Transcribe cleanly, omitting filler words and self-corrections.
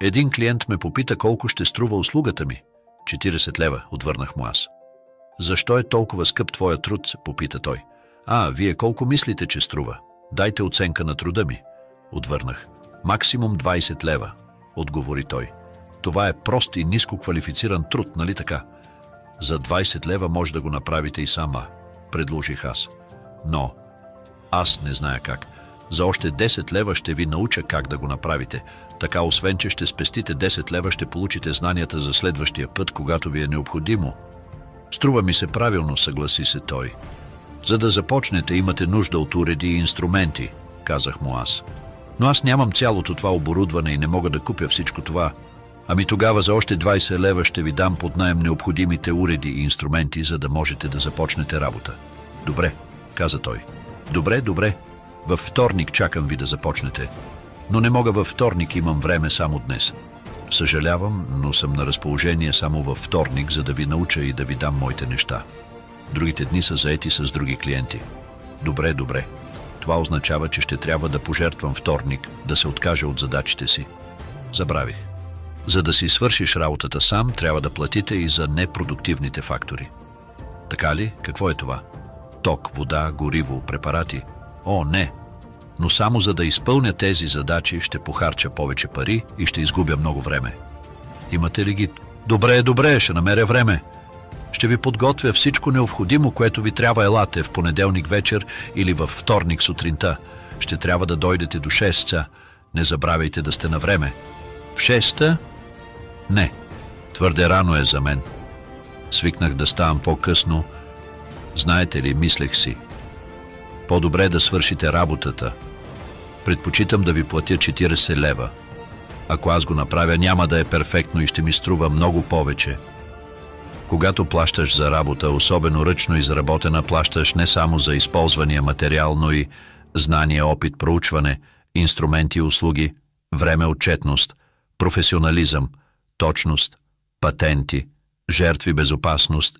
Един клиент ме попита колко ще струва услугата ми. 40 лева, отвърнах му аз. Защо е толкова скъп твоя труд, попита той. Вие колко мислите, че струва? Дайте оценка на труда ми. Отвърнах. Максимум 20 лева, отговори той. Това е прост и ниско квалифициран труд, нали така? За 20 лева може да го направите и сама, предложих аз. Но аз не зная как. За още 10 лева ще ви науча как да го направите. Така, освен че ще спестите 10 лева, ще получите знанията за следващия път, когато ви е необходимо. Струва ми се правилно, съгласи се той. За да започнете, имате нужда от уреди и инструменти, казах му аз. Но аз нямам цялото това оборудване и не мога да купя всичко това. Тогава за още 20 лева ще ви дам под наем необходимите уреди и инструменти, за да можете да започнете работа. Добре, каза той. Добре. Във вторник чакам ви да започнете. Но не мога във вторник, имам време само днес. Съжалявам, но съм на разположение само във вторник, за да ви науча и да ви дам моите неща. Другите дни са заети с други клиенти. Добре. Това означава, че ще трябва да пожертвам вторник, да се откажа от задачите си. Забравих. За да си свършиш работата сам, трябва да платите и за непродуктивните фактори. Така ли? Какво е това? Ток, вода, гориво, препарати? Не. Но само за да изпълня тези задачи ще похарча повече пари и ще изгубя много време. Имате ли ги? Добре, ще намеря време. Ще ви подготвя всичко необходимо, което ви трябва. Елате в понеделник вечер или във вторник сутринта. Ще трябва да дойдете до 6. Не забравяйте да сте на време. В 6? Не. Твърде рано е за мен. Свикнах да ставам по-късно. Знаете ли, мислех си. По-добре да свършите работата. Предпочитам да ви платя 40 лева. Ако аз го направя, няма да е перфектно и ще ми струва много повече. Когато плащаш за работа, особено ръчно изработена, плащаш не само за използвания материал, но и знание, опит, проучване, инструменти и услуги, време, отчетност, професионализъм, точност, патенти, жертви, безопасност